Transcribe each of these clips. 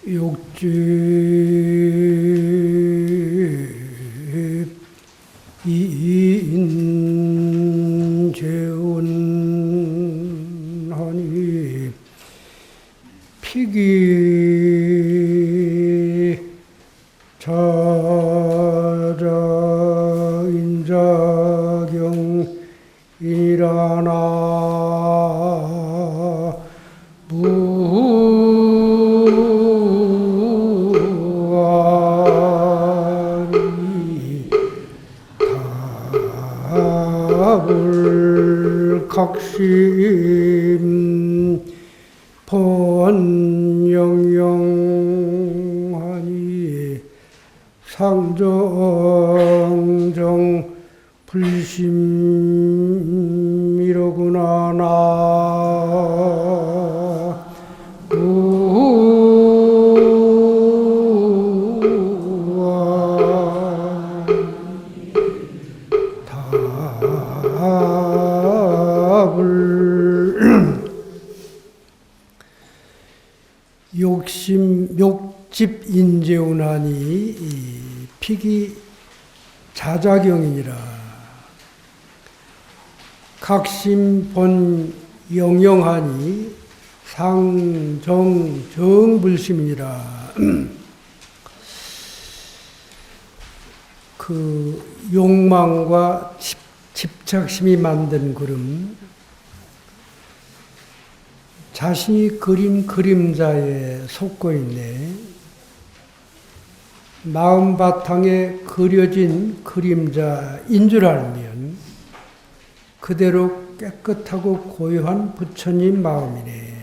욕집 이인재운하니 피기 자자인자경이라나 각심 번영영하니 상정정 불심이로구나 나 욕집 인재운하니 피기 자자경이니라. 각심 본 영영하니 상정 정불심이니라. 그 욕망과 집착심이 만든 구름, 자신이 그린 그림자에 속고 있네. 마음 바탕에 그려진 그림자인 줄 알면 그대로 깨끗하고 고요한 부처님 마음이네.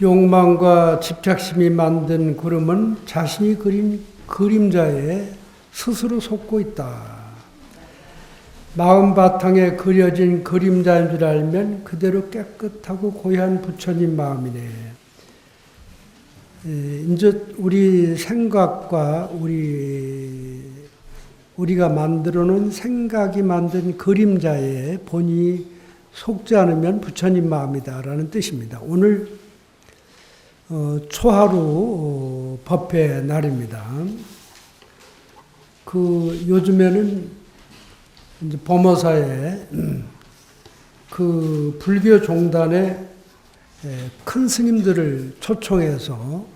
욕망과 집착심이 만든 구름은 자신이 그린 그림자에 스스로 속고 있다. 마음 바탕에 그려진 그림자인 줄 알면 그대로 깨끗하고 고요한 부처님 마음이네. 이제 우리 생각과 우리가 만들어 놓은 생각이 만든 그림자에 본이 속지 않으면 부처님 마음이다라는 뜻입니다. 오늘 초하루 법회 날입니다. 요즘에는 이제 범어사에 그 불교 종단의 큰 스님들을 초청해서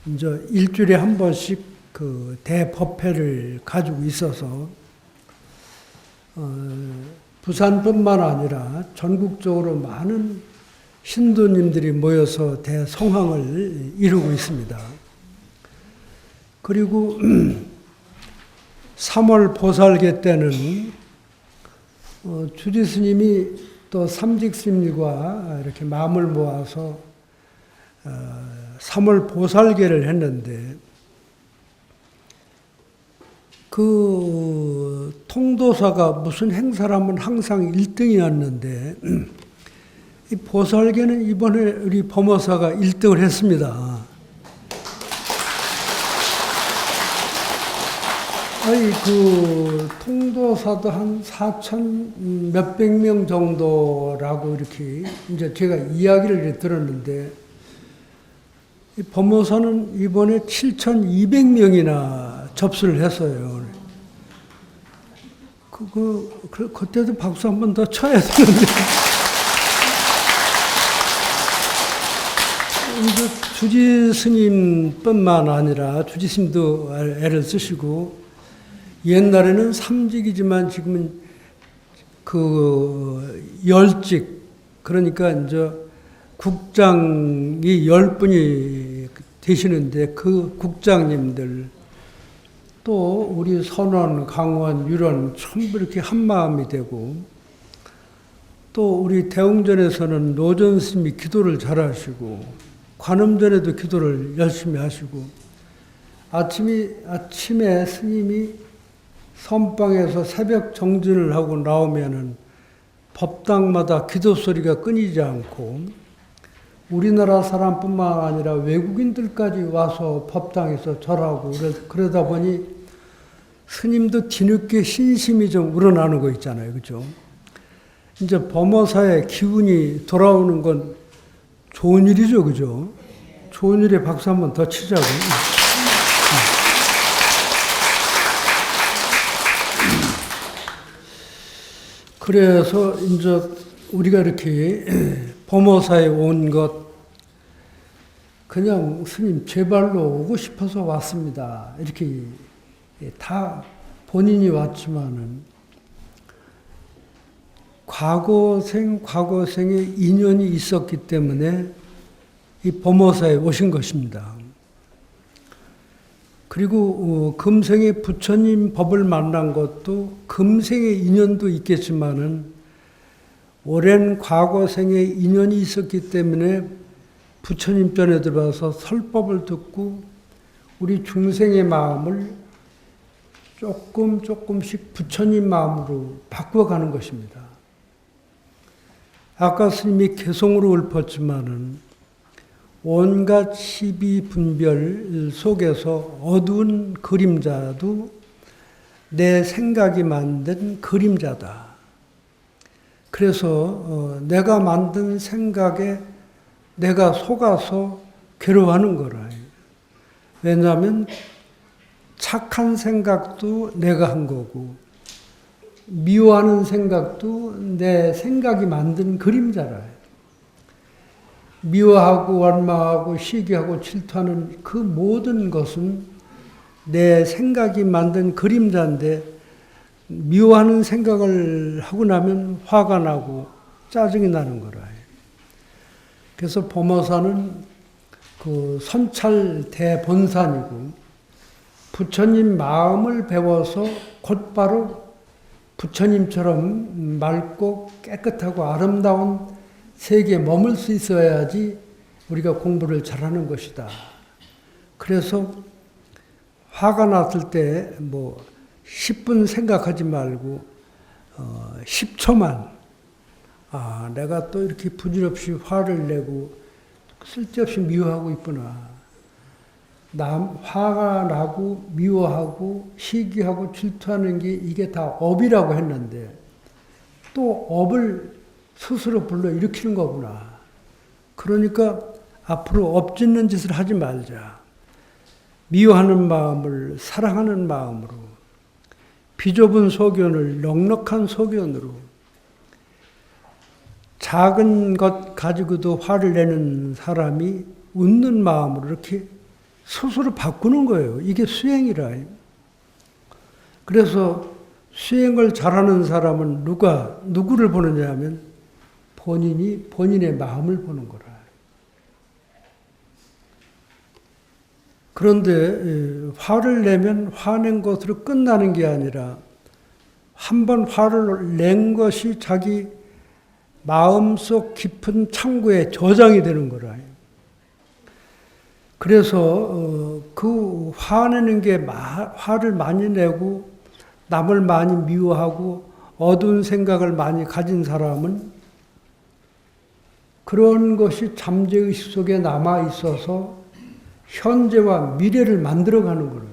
이제 일주일에 한 번씩 그 대법회를 가지고 있어서 부산뿐만 아니라 전국적으로 많은 신도님들이 모여서 대성황을 이루고 있습니다. 그리고 3월 보살계 때는 주지 스님이 또 삼직 스님과 이렇게 마음을 모아서 3월 보살계를 했는데 그 통도사가 무슨 행사를 하면 항상 1등이었는데 이 보살계는 이번에 우리 범어사가 1등을 했습니다. 그 통도사도 한 4천 몇백 명 정도라고 이렇게 이제 제가 이야기를 들었는데 이 범어사는 이번에 7,200명이나 접수를 했어요. 그때도 박수 한 번 더 쳐야 되는데. 이제 주지 스님뿐만 아니라 주지 스님도 애를 쓰시고 옛날에는 삼직이지만 지금은 그 열직, 그러니까 이제 국장이 10분이 되시는데 그 국장님들 또 우리 선원, 강원, 유론 전부 이렇게 한 마음이 되고 또 우리 대웅전에서는 노전 스님이 기도를 잘하시고 관음전에도 기도를 열심히 하시고 아침에 스님이 선방에서 새벽 정진을 하고 나오면은 법당마다 기도 소리가 끊이지 않고 우리나라 사람뿐만 아니라 외국인들까지 와서 법당에서 절하고 그러다 보니 스님도 뒤늦게 신심이 좀 우러나는 거 있잖아요. 그죠? 이제 범어사의 기운이 돌아오는 건 좋은 일이죠. 그죠? 좋은 일에 박수 한번 더 치자고. 그래서 이제 우리가 이렇게 범어사에 온 것, 그냥 스님 제발로 오고 싶어서 왔습니다. 이렇게 다 본인이 왔지만은 과거생에 인연이 있었기 때문에 이 범어사에 오신 것입니다. 그리고 금생에 부처님 법을 만난 것도 금생의 인연도 있겠지만은 오랜 과거생에 인연이 있었기 때문에 부처님 편에 들어와서 설법을 듣고 우리 중생의 마음을 조금씩 부처님 마음으로 바꿔가는 것입니다. 아까 스님이 개성으로 읊었지만은 온갖 시비 분별 속에서 어두운 그림자도 내 생각이 만든 그림자다. 그래서 내가 만든 생각에 내가 속아서 괴로워하는 거라. 왜냐하면 착한 생각도 내가 한 거고 미워하는 생각도 내 생각이 만든 그림자라. 미워하고 원망하고 시기하고 질투하는 그 모든 것은 내 생각이 만든 그림자인데 미워하는 생각을 하고 나면 화가 나고 짜증이 나는 거라. 그래서 범어사는 그 선찰 대본산이고 부처님 마음을 배워서 곧바로 부처님처럼 맑고 깨끗하고 아름다운 세계에 머물 수 있어야지 우리가 공부를 잘하는 것이다. 그래서 화가 났을 때 10분 생각하지 말고 10초만 내가 또 이렇게 부질없이 화를 내고 쓸데없이 미워하고 있구나. 화가 나고 미워하고 시기하고 질투하는 게 이게 다 업이라고 했는데 또 업을 스스로 불러 일으키는 거구나. 그러니까 앞으로 업 짓는 짓을 하지 말자. 미워하는 마음을 사랑하는 마음으로 비좁은 소견을 넉넉한 소견으로 작은 것 가지고도 화를 내는 사람이 웃는 마음으로 이렇게 스스로 바꾸는 거예요. 이게 수행이라. 그래서 수행을 잘하는 사람은 누구를 보느냐 하면 본인의 마음을 보는 거라. 그런데 화를 내면 화낸 것으로 끝나는 게 아니라 한번 화를 낸 것이 자기 마음속 깊은 창고에 저장이 되는 거라. 그래서 그 화내는 게 화를 많이 내고 남을 많이 미워하고 어두운 생각을 많이 가진 사람은 그런 것이 잠재의식 속에 남아 있어서 현재와 미래를 만들어가는 거예요.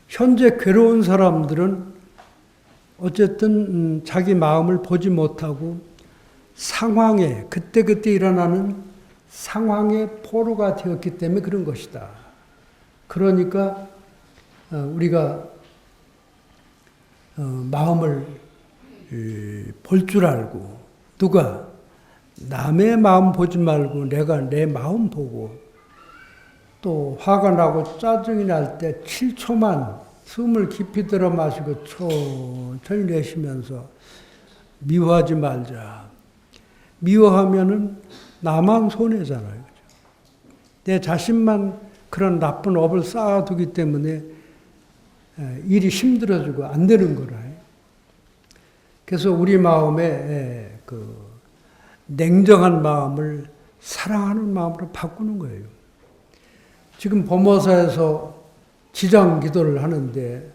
현재 괴로운 사람들은 어쨌든 자기 마음을 보지 못하고 상황에 그때그때 일어나는 상황의 포로가 되었기 때문에 그런 것이다. 그러니까 우리가 마음을 볼 줄 알고 누가 남의 마음 보지 말고 내가 내 마음 보고 또 화가 나고 짜증이 날 때 7초만 숨을 깊이 들어 마시고 천천히 내쉬면서 미워하지 말자. 미워하면은 나만 손해잖아요. 내 자신만 그런 나쁜 업을 쌓아두기 때문에 일이 힘들어지고 안 되는 거라. 그래서 우리 마음에 그 냉정한 마음을 사랑하는 마음으로 바꾸는 거예요. 지금 범어사에서 지장 기도를 하는데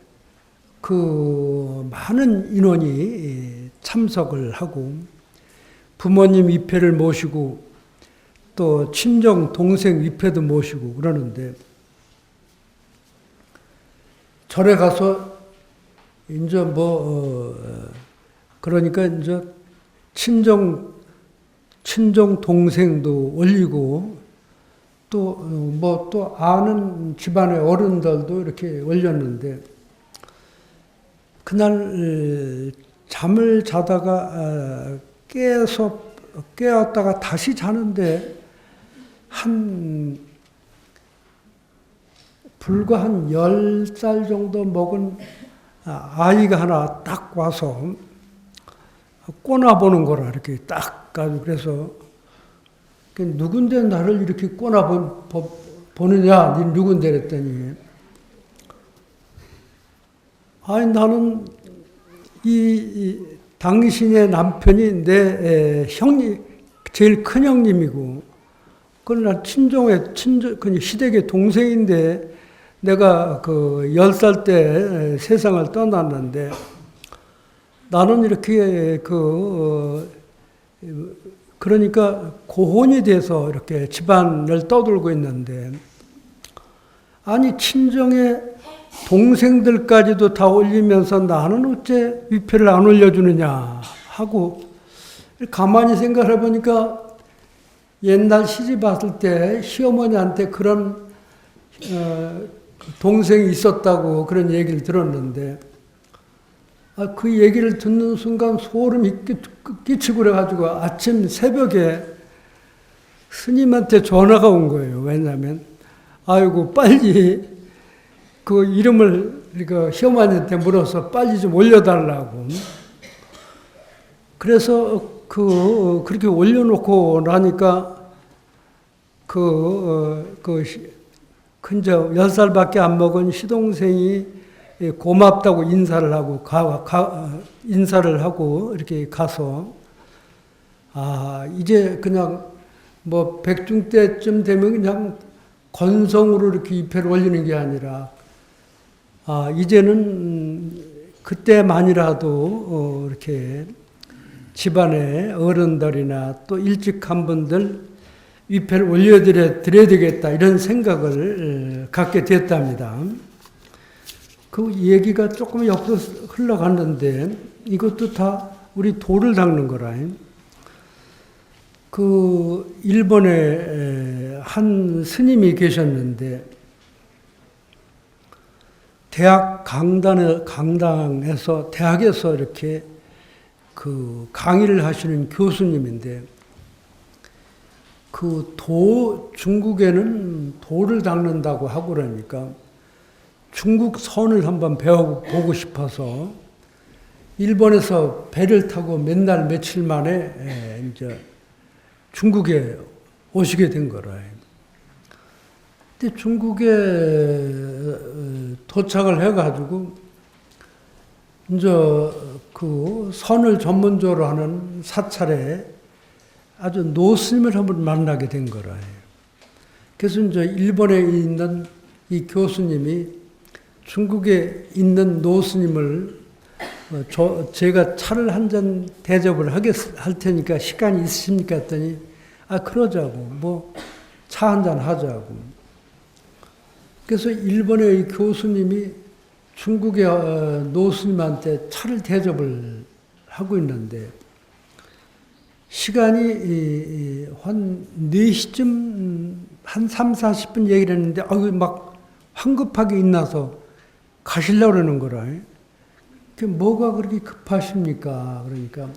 그 많은 인원이 참석을 하고 부모님 위패를 모시고 또 친정 동생 위패도 모시고 그러는데 절에 가서 이제 그러니까 이제 친정 동생도 올리고 또 뭐 또 아는 집안의 어른들도 이렇게 올렸는데 그날 잠을 자다가 깨었다가 다시 자는데 불과 한 10살 정도 먹은 아이가 하나 딱 와서 꼬나보는 거라 이렇게 딱 가지고 그래서 누군데 나를 이렇게 꼬나보느냐 니 누군데 그랬더니 아니 나는 이 당신의 남편이 내 형님 제일 큰 형님이고 그러나 그 시댁의 동생인데 내가 그 10살 때 세상을 떠났는데 나는 이렇게 그러니까 고혼이 돼서 이렇게 집안을 떠돌고 있는데 아니 친정의 동생들까지도 다 올리면서 나는 어째 위패를 안 올려주느냐 하고 가만히 생각해 보니까 옛날 시집 왔을 때 시어머니한테 그런 동생이 있었다고 그런 얘기를 들었는데 그 얘기를 듣는 순간 소름이 끼치고 그래가지고 아침 새벽에 스님한테 전화가 온 거예요. 왜냐하면 아이고 빨리 그 이름을 그 시어머니한테 물어서 빨리 좀 올려달라고. 그래서 그렇게 올려놓고 나니까 근저 10살밖에 안 먹은 시동생이 고맙다고 인사를 하고 이렇게 가서 이제 그냥 뭐 백중 때쯤 되면 그냥 건성으로 이렇게 입회를 올리는 게 아니라 이제는 그때만이라도 이렇게 집안의 어른들이나 또 일찍 간 분들 위패를 올려드려야 되겠다 이런 생각을 갖게 됐답니다. 그 얘기가 조금 옆으로 흘러갔는데 이것도 다 우리 도를 닦는 거라. 그 일본에 한 스님이 계셨는데 대학 강당에서 대학에서 이렇게 그 강의를 하시는 교수님인데 중국에는 도를 닦는다고 하고 그러니까 중국 선을 한번 배워보고 싶어서 일본에서 배를 타고 맨날 며칠 만에 이제 중국에 오시게 된 거라. 근데 중국에 도착을 해가지고 이제 그 선을 전문적으로 하는 사찰에 아주 노스님을 한번 만나게 된 거라. 그래서 이제 일본에 있는 이 교수님이 중국에 있는 노스님을 제가 차를 한 잔 대접을 할 테니까 시간이 있으십니까? 했더니 그러자고 뭐 차 한 잔 하자고. 그래서 일본의 이 교수님이 중국의 노스님한테 차를 대접을 하고 있는데 시간이 한 4시쯤 한 3, 40분 얘기를 했는데 막 황급하게 인나서 가시려고 그러는 거라. 뭐가 그렇게 급하십니까? 그러니까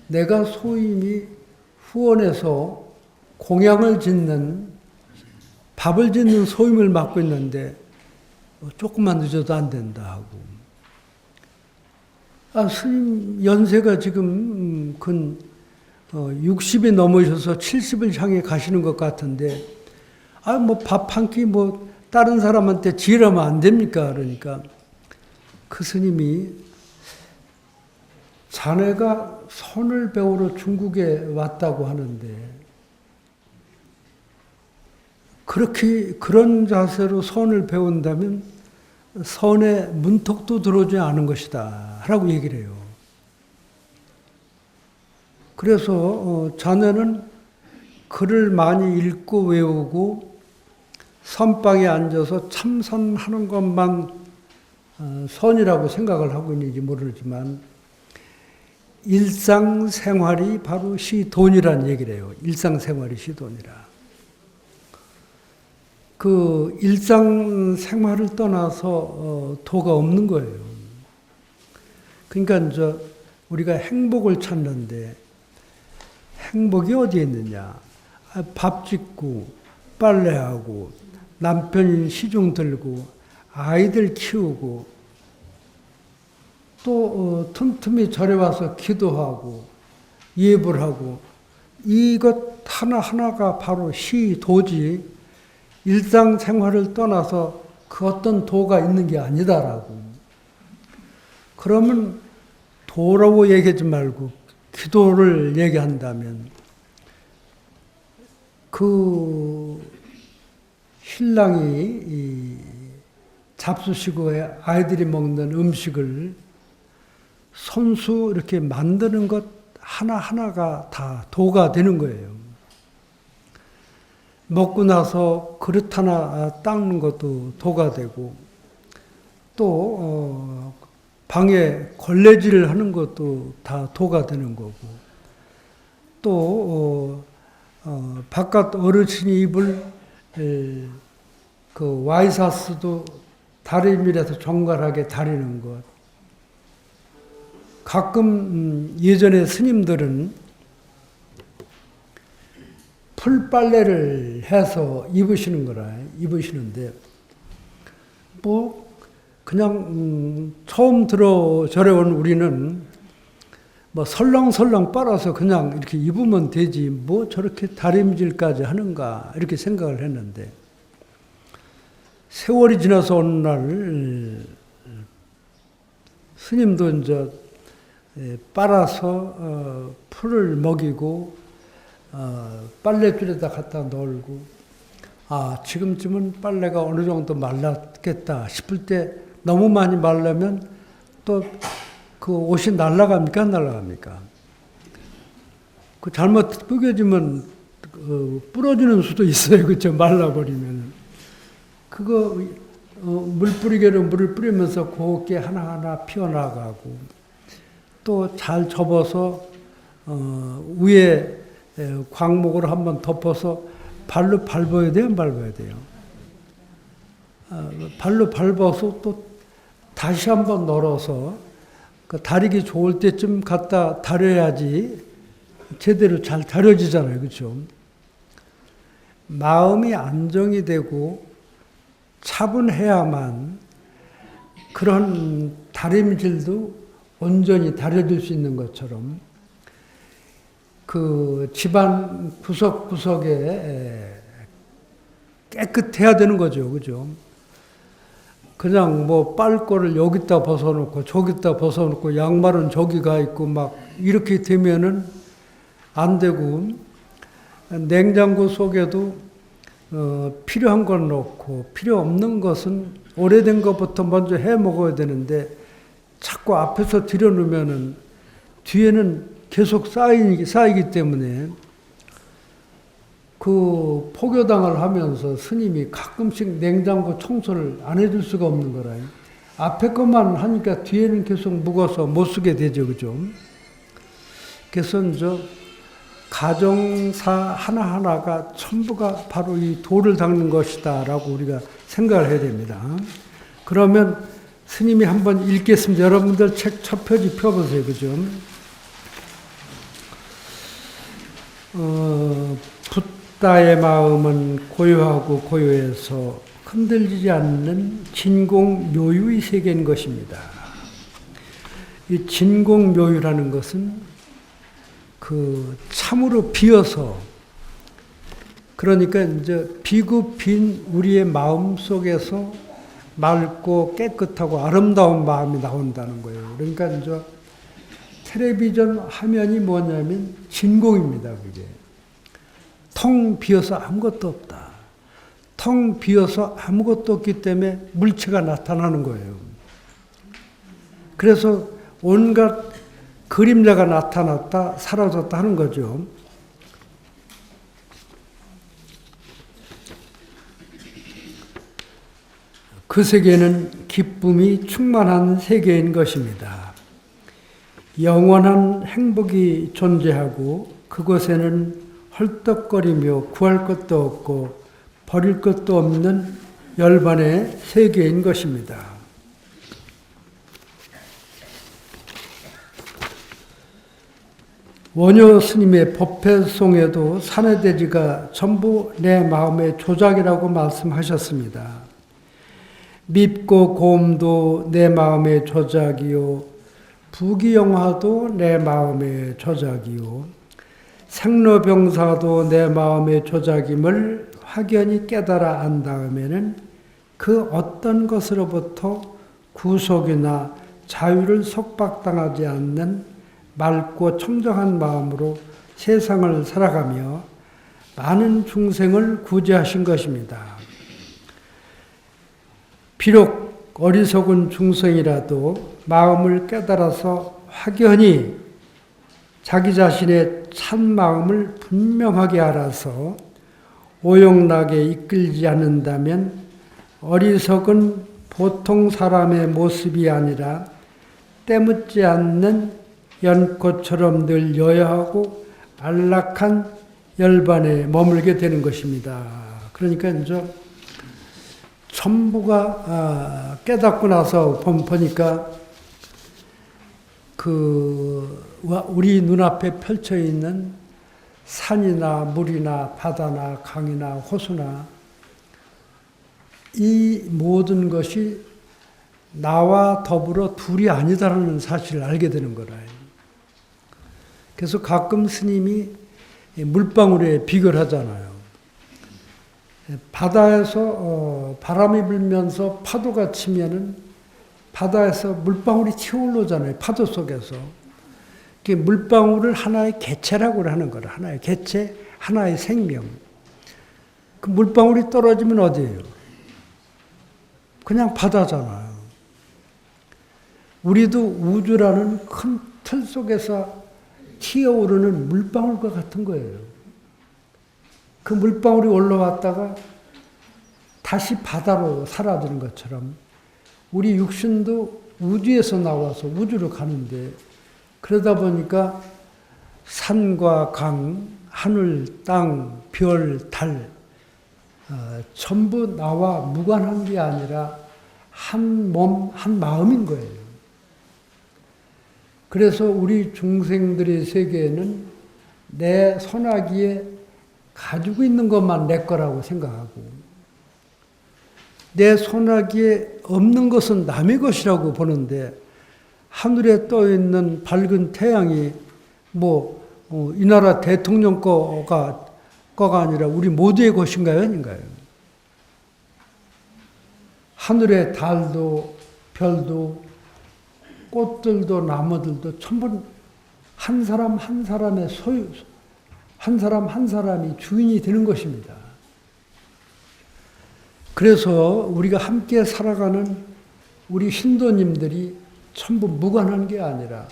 내가 소임이 후원해서 공양을 짓는 밥을 짓는 소임을 맡고 있는데 조금만 늦어도 안 된다 하고. 스님 연세가 지금 60이 넘으셔서 70을 향해 가시는 것 같은데 뭐 밥 한 끼 뭐 다른 사람한테 지으라면 안 됩니까? 그러니까 그 스님이 자네가 선을 배우러 중국에 왔다고 하는데 그런 자세로 선을 배운다면 선에 문턱도 들어오지 않은 것이다 라고 얘기를 해요. 그래서 자네는 글을 많이 읽고 외우고 선방에 앉아서 참선하는 것만 선이라고 생각을 하고 있는지 모르지만 일상생활이 바로 시돈이라는 얘기를 해요. 일상생활이 시돈이라. 그 일상생활을 떠나서 도가 없는 거예요. 그러니까 이제 우리가 행복을 찾는데 행복이 어디에 있느냐? 밥 짓고 빨래하고 남편 시중 들고 아이들 키우고 또 틈틈이 절에 와서 기도하고 예불 하고 이것 하나하나가 바로 시도지 일상생활을 떠나서 그 어떤 도가 있는 게 아니다라고. 그러면 도라고 얘기하지 말고 기도를 얘기한다면 그 신랑이 이 잡수시고 아이들이 먹는 음식을 손수 이렇게 만드는 것 하나하나가 다 도가 되는 거예요. 먹고 나서 그릇 하나 닦는 것도 도가 되고 또 방에 걸레질을 하는 것도 다 도가 되는 거고 또 바깥 어르신이 입을 그 와이사스도 다리밀에서 정갈하게 다리는 것. 가끔 예전에 스님들은 풀빨래를 해서 입으시는데 뭐 그냥 처음 들어 절에 온 우리는 뭐 설렁설렁 빨아서 그냥 이렇게 입으면 되지 뭐 저렇게 다림질까지 하는가 이렇게 생각을 했는데 세월이 지나서 어느 날 스님도 이제 빨아서 풀을 먹이고 빨랫줄에다 갖다 널고 지금쯤은 빨래가 어느 정도 말랐겠다 싶을 때 너무 많이 말르면 또 그 옷이 날아갑니까 안 날아갑니까? 그 잘못 뿌겨지면 부러지는 수도 있어요. 그렇죠? 말라버리면. 그거 물 뿌리개로 물을 뿌리면서 곱게 하나하나 피어나가고 또 잘 접어서 위에 광목으로 한번 덮어서 발로 밟아야 돼요? 안 밟아야 돼요? 발로 밟아서 또 다시 한번 널어서 그 다리기 좋을 때쯤 갖다 다려야지 제대로 잘 다려지잖아요. 그렇죠? 마음이 안정이 되고 차분해야만 그런 다림질도 온전히 다려질 수 있는 것처럼 그 집안 구석구석에 깨끗해야 되는 거죠. 그죠? 그냥 뭐 빨 거를 여기다 벗어놓고 저기다 벗어놓고 양말은 저기 가 있고 막 이렇게 되면은 안 되고 냉장고 속에도 필요한 걸 넣고 필요 없는 것은 오래된 것부터 먼저 해 먹어야 되는데 자꾸 앞에서 들여놓으면은 뒤에는 계속 쌓이기 때문에 그 포교당을 하면서 스님이 가끔씩 냉장고 청소를 안 해줄 수가 없는 거라요. 앞에 것만 하니까 뒤에는 계속 묵어서 못 쓰게 되죠. 그죠? 그래서 이제 가정사 하나하나가 전부가 바로 이 도를 닦는 것이다 라고 우리가 생각을 해야 됩니다. 그러면 스님이 한번 읽겠습니다. 여러분들 책 첫 표지 펴보세요. 그죠? 붓다의 마음은 고요하고 고요해서 흔들리지 않는 진공묘유의 세계인 것입니다. 이 진공묘유라는 것은 그 참으로 비어서 그러니까 이제 비고 빈 우리의 마음 속에서 맑고 깨끗하고 아름다운 마음이 나온다는 거예요. 그러니까 이제 텔레비전 화면이 뭐냐면 진공입니다. 그게 텅 비어서 아무것도 없다. 텅 비어서 아무것도 없기 때문에 물체가 나타나는 거예요. 그래서 온갖 그림자가 나타났다 사라졌다 하는 거죠. 그 세계는 기쁨이 충만한 세계인 것입니다. 영원한 행복이 존재하고 그곳에는 헐떡거리며 구할 것도 없고 버릴 것도 없는 열반의 세계인 것입니다. 원효 스님의 법회송에도 산해대지가 전부 내 마음의 조작이라고 말씀하셨습니다. 밉고 고음도 내 마음의 조작이요, 부귀영화도 내 마음의 조작이요, 생로병사도 내 마음의 조작임을 확연히 깨달아 안 다음에는 그 어떤 것으로부터 구속이나 자유를 속박당하지 않는 맑고 청정한 마음으로 세상을 살아가며 많은 중생을 구제하신 것입니다. 비록 어리석은 중생이라도 마음을 깨달아서 확연히 자기 자신의 참 마음을 분명하게 알아서 오용락에 이끌지 않는다면 어리석은 보통 사람의 모습이 아니라 때묻지 않는 연꽃처럼 늘 여여하고 안락한 열반에 머물게 되는 것입니다. 그러니까 이제 전부가 깨닫고 나서 보니까 우리 눈앞에 펼쳐 있는 산이나 물이나 바다나 강이나 호수나 이 모든 것이 나와 더불어 둘이 아니다라는 사실을 알게 되는 거라. 그래서 가끔 스님이 물방울에 비교를 하잖아요. 바다에서 바람이 불면서 파도가 치면은 바다에서 물방울이 튀어올라오잖아요. 파도 속에서. 물방울을 하나의 개체라고 하는 거라. 하나의 개체, 하나의 생명. 그 물방울이 떨어지면 어디예요? 그냥 바다잖아요. 우리도 우주라는 큰 틀 속에서 튀어오르는 물방울과 같은 거예요. 그 물방울이 올라왔다가 다시 바다로 사라지는 것처럼 우리 육신도 우주에서 나와서 우주로 가는데 그러다 보니까 산과 강, 하늘, 땅, 별, 달 전부 나와 무관한 게 아니라 한 몸, 한 마음인 거예요. 그래서 우리 중생들의 세계에는 내 손아귀에 가지고 있는 것만 내 거라고 생각하고 내 손아귀에 없는 것은 남의 것이라고 보는데 하늘에 떠 있는 밝은 태양이 이 나라 대통령 거가 아니라 우리 모두의 것인가요? 아닌가요? 하늘의 달도 별도 꽃들도 나무들도 전부 한 사람 한 사람의 소유, 한 사람 한 사람이 주인이 되는 것입니다. 그래서 우리가 함께 살아가는 우리 신도님들이 전부 무관한 게 아니라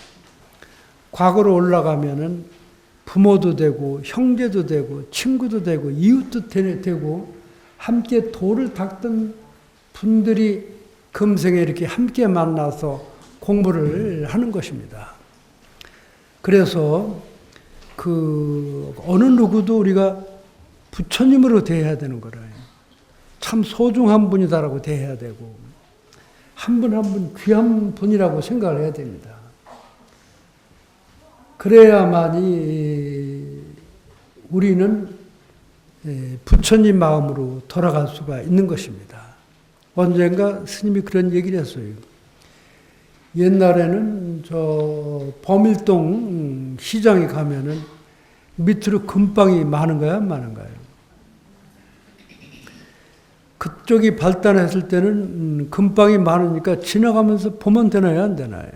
과거로 올라가면은 부모도 되고 형제도 되고 친구도 되고 이웃도 되고 함께 돌을 닦던 분들이 금생에 이렇게 함께 만나서 공부를 하는 것입니다. 그래서 어느 누구도 우리가 부처님으로 대해야 되는 거라요. 참 소중한 분이다라고 대해야 되고 한 분 한 분 귀한 분이라고 생각을 해야 됩니다. 그래야만이 우리는 부처님 마음으로 돌아갈 수가 있는 것입니다. 언젠가 스님이 그런 얘기를 했어요. 옛날에는 범일동 시장에 가면은 밑으로 금방이 많은가요? 안 많은가요? 그쪽이 발달했을 때는 금방이 많으니까 지나가면서 보면 되나요? 안 되나요?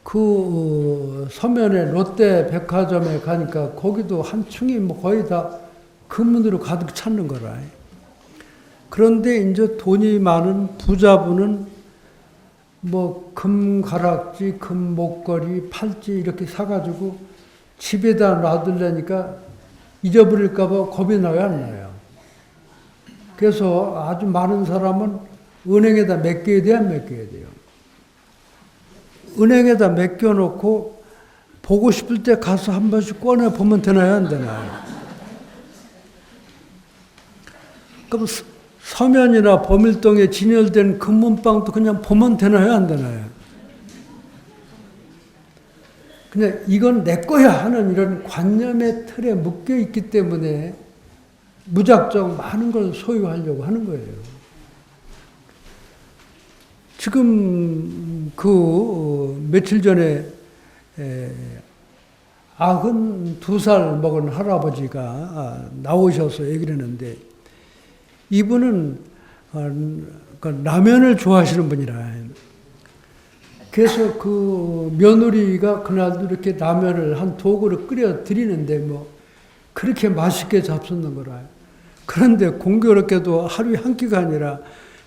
그 서면에 롯데 백화점에 가니까 거기도 한 층이 거의 다 금문으로 가득 찼는 거라. 그런데 이제 돈이 많은 부자분은 금가락지, 금목걸이, 팔찌 이렇게 사가지고 집에다 놔두려니까 잊어버릴까봐 겁이 나요, 안 나요? 그래서 아주 많은 사람은 은행에다 맡겨야 돼요, 안 맡겨야 돼요? 은행에다 맡겨놓고 보고 싶을 때 가서 한 번씩 꺼내보면 되나요, 안 되나요? 그럼 서면이나 범일동에 진열된 금문방도 그냥 보면 되나요, 안 되나요? 그냥 이건 내 거야 하는 이런 관념의 틀에 묶여 있기 때문에 무작정 많은 걸 소유하려고 하는 거예요. 지금 며칠 전에 92살 먹은 할아버지가 나오셔서 얘기를 했는데, 이분은 라면을 좋아하시는 분이라. 그래서 그 며느리가 그날도 이렇게 라면을 한 2그릇 끓여 드리는데 뭐 그렇게 맛있게 잡수는 거라. 그런데 공교롭게도 하루에 한 끼가 아니라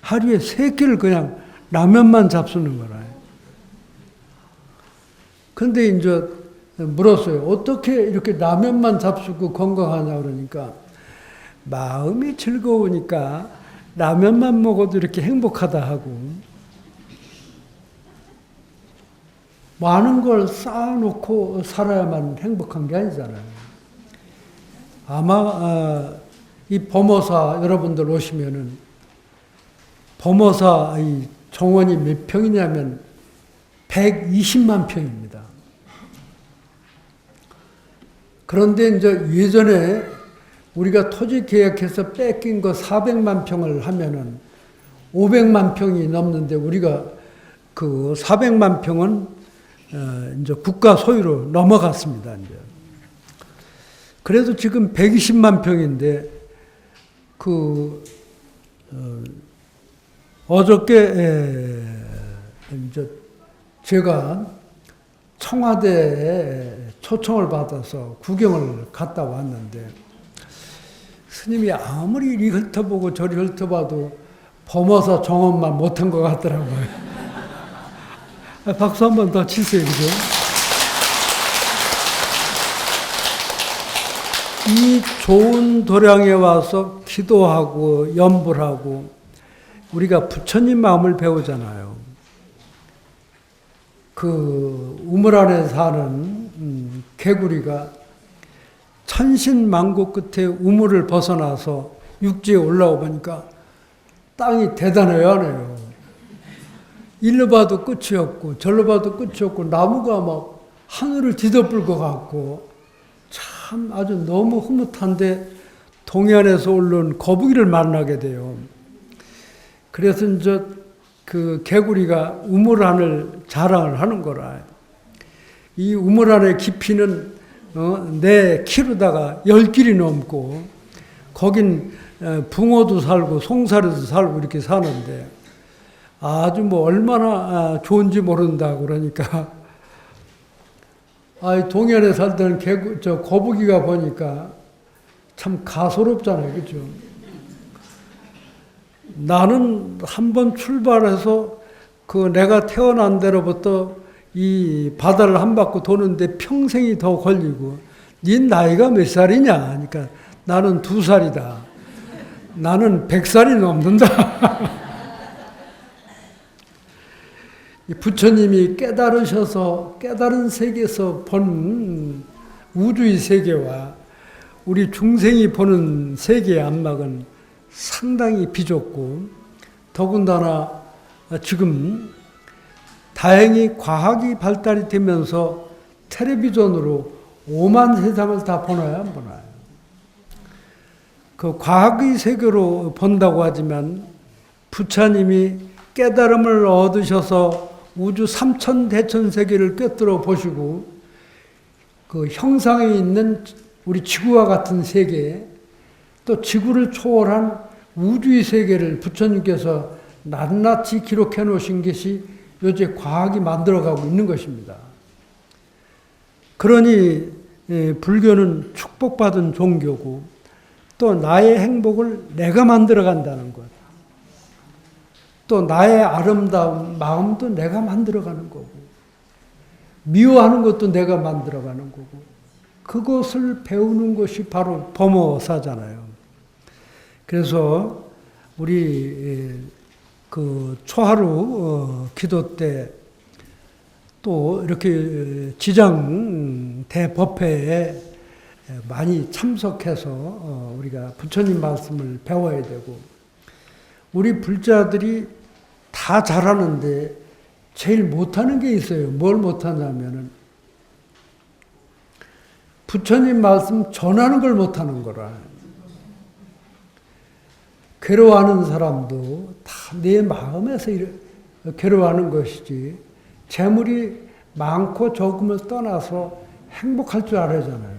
하루에 3끼를 그냥 라면만 잡수는 거라. 그런데 이제 물었어요. 어떻게 이렇게 라면만 잡수고 건강하냐 그러니까, 마음이 즐거우니까 라면만 먹어도 이렇게 행복하다 하고, 많은 걸 쌓아놓고 살아야만 행복한 게 아니잖아요. 아마 이 범어사 여러분들 오시면은 범어사 이 정원이 몇 평이냐면 120만 평입니다. 그런데 이제 예전에 우리가 토지 계약해서 뺏긴 거 400만 평을 하면은 500만 평이 넘는데, 우리가 그 400만 평은 이제 국가 소유로 넘어갔습니다. 이제. 그래도 지금 120만 평인데, 어저께 이제 제가 청와대에 초청을 받아서 구경을 갔다 왔는데, 스님이 아무리 이리 훑어보고 저리 훑어봐도 범어사 정원만 못한 것 같더라고요. 박수 한 번 더 치세요, 그죠? 이 좋은 도량에 와서 기도하고 염불하고 우리가 부처님 마음을 배우잖아요. 그 우물 안에 사는 개구리가 천신만고 끝에 우물을 벗어나서 육지에 올라오 보니까 땅이 대단해요, 안 해요? 일로 봐도 끝이 없고 저로 봐도 끝이 없고 나무가 막 하늘을 뒤덮을 것 같고 참 아주 너무 흐뭇한데, 동해안에서 오른 거북이를 만나게 돼요. 그래서 이제 그 개구리가 우물 안을 자랑을 하는 거라. 이 우물 안의 깊이는 내 키로다가 10길이 넘고, 거긴 붕어도 살고 송사리도 살고 이렇게 사는데 아주 뭐 얼마나 좋은지 모른다 그러니까, 동해안에 살던 거북이가 보니까 참 가소롭잖아요, 그죠? 나는 한번 출발해서 내가 태어난 데로부터 이 바다를 한 바퀴 도는데 평생이 더 걸리고, 네 나이가 몇 살이냐? 그러니까 나는 2살이다. 나는 100살이 넘는다. 부처님이 깨달으셔서 깨달은 세계에서 본 우주의 세계와 우리 중생이 보는 세계의 안막은 상당히 비좁고, 더군다나 지금 다행히 과학이 발달이 되면서 텔레비전으로 오만 세상을 다 보나요, 안 보나요? 그 과학의 세계로 본다고 하지만 부처님이 깨달음을 얻으셔서 우주 삼천대천 세계를 꿰뚫어 보시고, 그 형상에 있는 우리 지구와 같은 세계, 또 지구를 초월한 우주의 세계를 부처님께서 낱낱이 기록해 놓으신 것이 요새 과학이 만들어가고 있는 것입니다. 그러니 불교는 축복받은 종교고, 또 나의 행복을 내가 만들어 간다는 것, 또 나의 아름다운 마음도 내가 만들어가는 거고, 미워하는 것도 내가 만들어가는 거고, 그것을 배우는 것이 바로 범어사잖아요. 그래서 우리 그 초하루 기도 때 또 이렇게 지장 대법회에 많이 참석해서 우리가 부처님 말씀을 배워야 되고, 우리 불자들이 다 잘하는데 제일 못하는 게 있어요. 뭘 못하냐면은 부처님 말씀 전하는 걸 못하는 거라. 괴로워하는 사람도 다 내 마음에서 괴로워하는 것이지, 재물이 많고 적음을 떠나서 행복할 줄 알아잖아요.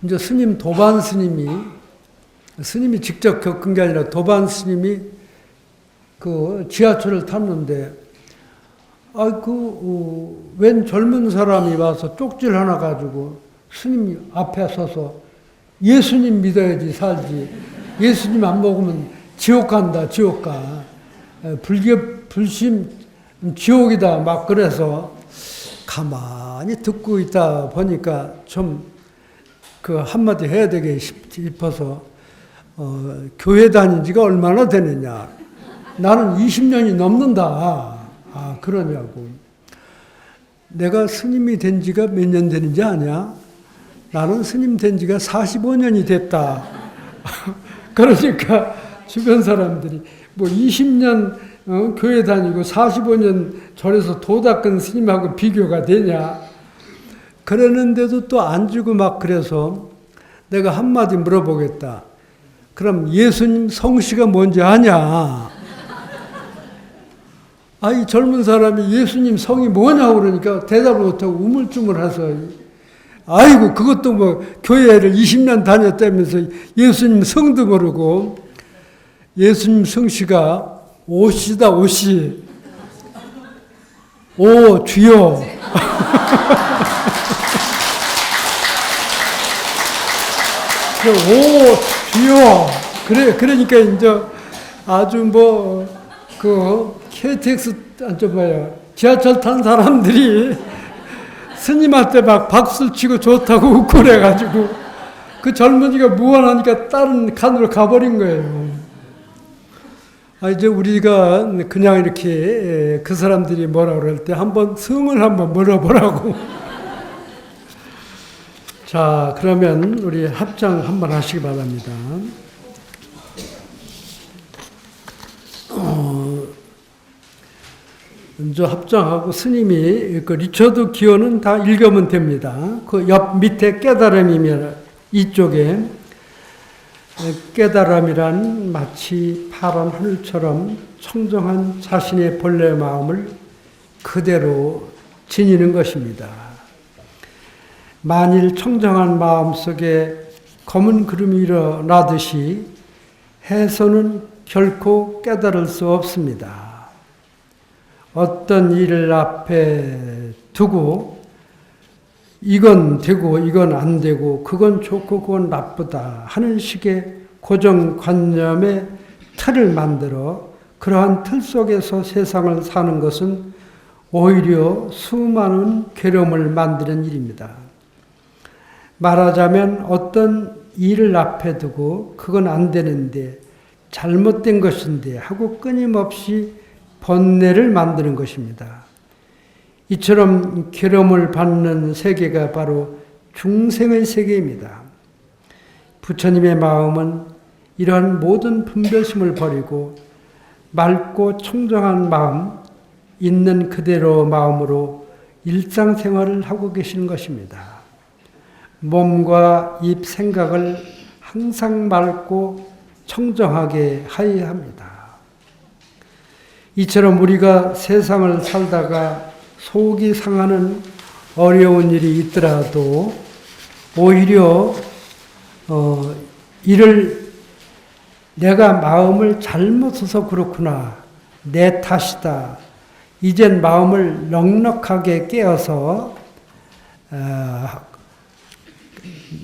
이제 스님, 도반 스님이 직접 겪은 게 아니라 도반 스님이 지하철을 탔는데, 웬 젊은 사람이 와서 쪽지를 하나 가지고 스님 앞에 서서 예수님 믿어야지 살지. 예수님 안 먹으면 지옥 간다, 지옥 가. 불심, 지옥이다. 막 그래서 가만히 듣고 있다 보니까 좀 한마디 해야 되게 싶어서, 교회 다닌 지가 얼마나 되느냐. 나는 20년이 넘는다. 그러냐고. 내가 스님이 된 지가 몇 년 되는지 아냐? 나는 스님 된 지가 45년이 됐다. 그러니까 주변 사람들이 20년 교회 다니고 45년 절에서 도 닦은 스님하고 비교가 되냐? 그러는데도 또 안 주고 막 그래서 내가 한마디 물어보겠다. 그럼 예수님 성씨가 뭔지 아냐? 이 젊은 사람이 예수님 성이 뭐냐고 그러니까 대답을 못하고 우물쭈물해서, 아이고 그것도 교회를 20년 다녔다면서 예수님 성도 모르고. 예수님 성씨가 오시다, 오시. 오 주여. 오 주여. 그러니까 이제 아주 KTX 지하철 탄 사람들이 스님한테 막 박수를 치고 좋다고 웃고 그래가지고 그 젊은이가 무안하니까 다른 칸으로 가버린 거예요. 이제 우리가 그냥 이렇게 그 사람들이 뭐라 그럴 때 한번 성을 한번 물어보라고. 자, 그러면 우리 합장 한번 하시기 바랍니다. 먼저 합장하고 스님이 리처드 기어는 다 읽으면 됩니다. 그 옆 밑에 깨달음이면 이쪽에 깨달음이란 마치 파란 하늘처럼 청정한 자신의 본래 마음을 그대로 지니는 것입니다. 만일 청정한 마음 속에 검은 구름이 일어나듯이 해서는 결코 깨달을 수 없습니다. 어떤 일을 앞에 두고 이건 되고 이건 안 되고 그건 좋고 그건 나쁘다 하는 식의 고정관념의 틀을 만들어 그러한 틀 속에서 세상을 사는 것은 오히려 수많은 괴로움을 만드는 일입니다. 말하자면 어떤 일을 앞에 두고 그건 안 되는데 잘못된 것인데 하고 끊임없이 번뇌를 만드는 것입니다. 이처럼 괴로움을 받는 세계가 바로 중생의 세계입니다. 부처님의 마음은 이러한 모든 분별심을 버리고 맑고 청정한 마음, 있는 그대로 마음으로 일상생활을 하고 계시는 것입니다. 몸과 입, 생각을 항상 맑고 청정하게 하여야 합니다. 이처럼 우리가 세상을 살다가 속이 상하는 어려운 일이 있더라도 오히려 이를 내가 마음을 잘못 써서 그렇구나, 내 탓이다, 이젠 마음을 넉넉하게 깨어서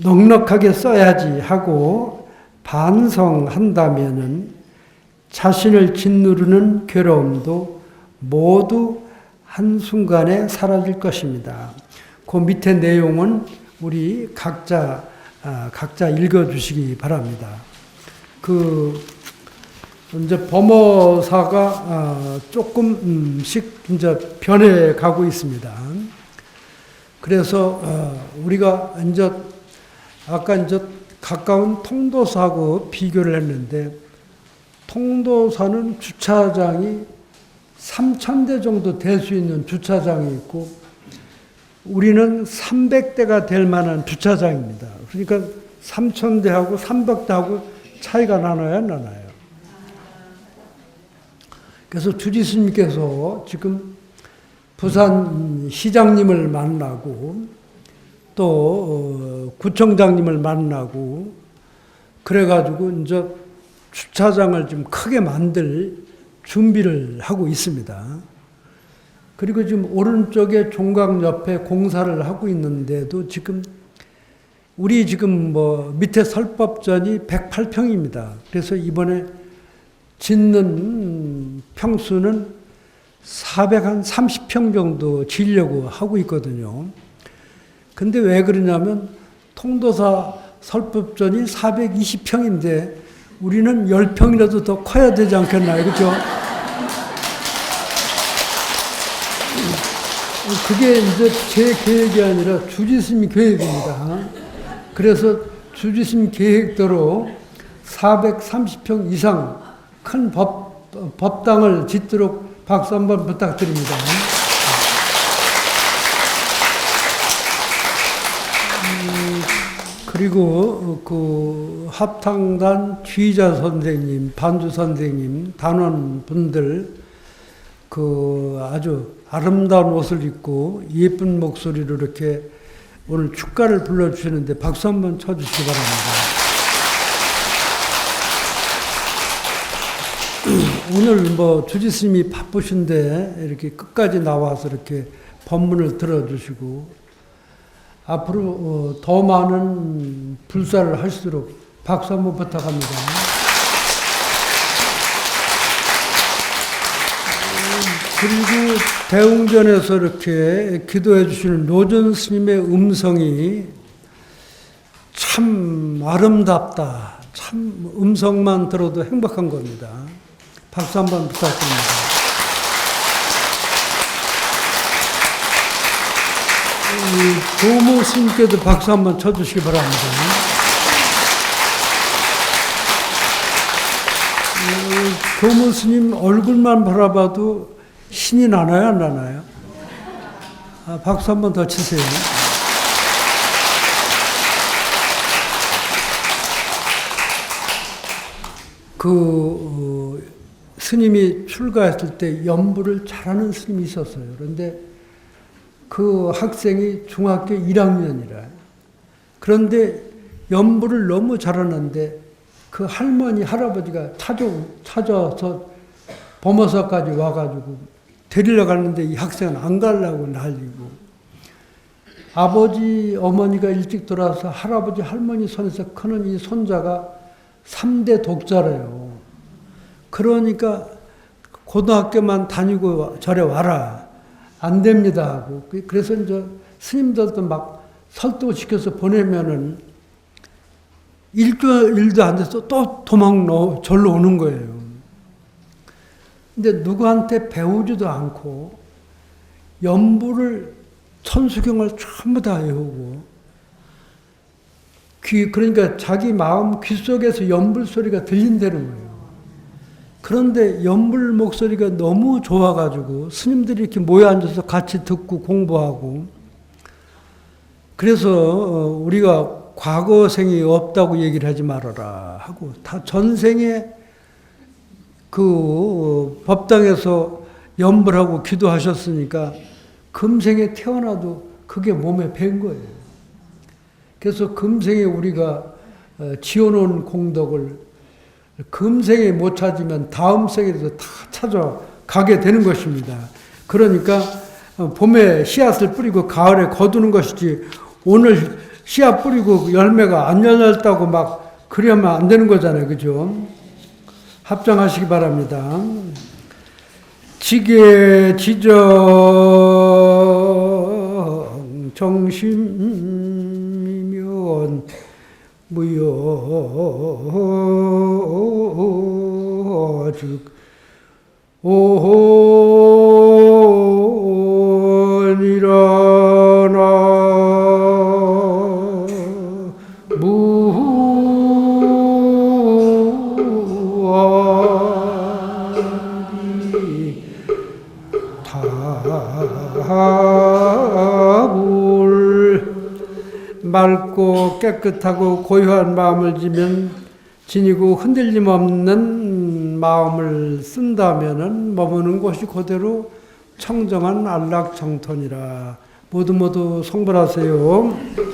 넉넉하게 써야지 하고 반성한다면은 자신을 짓누르는 괴로움도 모두 한순간에 사라질 것입니다. 그 밑에 내용은 우리 각자 읽어주시기 바랍니다. 이제 범어사가 조금씩 이제 변해 가고 있습니다. 그래서 우리가 이제 아까 이제 가까운 통도사하고 비교를 했는데, 통도사는 주차장이 3,000대 정도 될 수 있는 주차장이 있고, 우리는 300대가 될 만한 주차장입니다. 그러니까 3,000대하고 300대하고 차이가 나나요? 그래서 주지스님께서 지금 부산 시장님을 만나고 또 구청장님을 만나고 그래가지고 이제 주차장을 좀 크게 만들 준비를 하고 있습니다. 그리고 지금 오른쪽에 종각 옆에 공사를 하고 있는데도 지금 우리 지금 밑에 설법전이 108평입니다. 그래서 이번에 짓는 평수는 430평 정도 지으려고 하고 있거든요. 근데 왜 그러냐면 통도사 설법전이 420평인데 우리는 10평이라도 더 커야 되지 않겠나요? 그렇죠? 그게 이제 제 계획이 아니라 주지스님 계획입니다. 그래서 주지스님 계획대로 430평 이상 큰 법당을 짓도록 박수 한번 부탁드립니다. 그리고 그 합탕단 주의자 선생님, 반주 선생님, 단원분들 그 아주 아름다운 옷을 입고 예쁜 목소리로 이렇게 오늘 축가를 불러주시는데 박수 한번 쳐주시기 바랍니다. 오늘 주지스님이 바쁘신데 이렇게 끝까지 나와서 이렇게 법문을 들어주시고 앞으로 더 많은 불사를 하시도록 박수 한번 부탁합니다. 그리고 대웅전에서 이렇게 기도해 주시는 노전 스님의 음성이 참 아름답다. 참 음성만 들어도 행복한 겁니다. 박수 한번 부탁드립니다. 조모 스님께도 박수 한번 쳐주시기 바랍니다. 조모 스님 얼굴만 바라봐도 신이 나나요, 안 나나요? 박수 한번 더 치세요. 스님이 출가했을 때 연부를 잘하는 스님이 있었어요. 그런데 그 학생이 중학교 1학년이라. 그런데 연부를 너무 잘하는데 그 할머니, 할아버지가 찾아서 범어사까지 와가지고 데리러 갔는데 이 학생은 안 가려고 난리고. 아버지, 어머니가 일찍 돌아와서 할아버지, 할머니 손에서 크는 이 손자가 3대 독자래요. 그러니까 고등학교만 다니고 절에 와라. 안 됩니다 하고. 그래서 이제 스님들도 막 설득시켜서 보내면은 일도 안 돼서 또 절로 오는 거예요. 근데 누구한테 배우지도 않고 연부를 천수경을 전부 다 외우고 그러니까 자기 마음 귀 속에서 연불 소리가 들린다는 거예요. 그런데 연불 목소리가 너무 좋아가지고 스님들이 이렇게 모여 앉아서 같이 듣고 공부하고 그래서 우리가 과거생이 없다고 얘기를 하지 말아라 하고 다 전생에 그 법당에서 연불하고 기도하셨으니까 금생에 태어나도 그게 몸에 밴 거예요. 그래서 금생에 우리가 지어놓은 공덕을 금생에 못 찾으면 다음 생에도 다 찾아가게 되는 것입니다. 그러니까 봄에 씨앗을 뿌리고 가을에 거두는 것이지 오늘 씨앗 뿌리고 열매가 안 열렸다고 막 그러면 안 되는 거잖아요. 그죠? 합장하시기 바랍니다. 지계 지정 정심이면 무여즉 오니라나 깨끗하고 고요한 마음을 지면 지니고 흔들림 없는 마음을 쓴다면은 머무는 곳이 그대로 청정한 안락정토니라. 모두 성불하세요.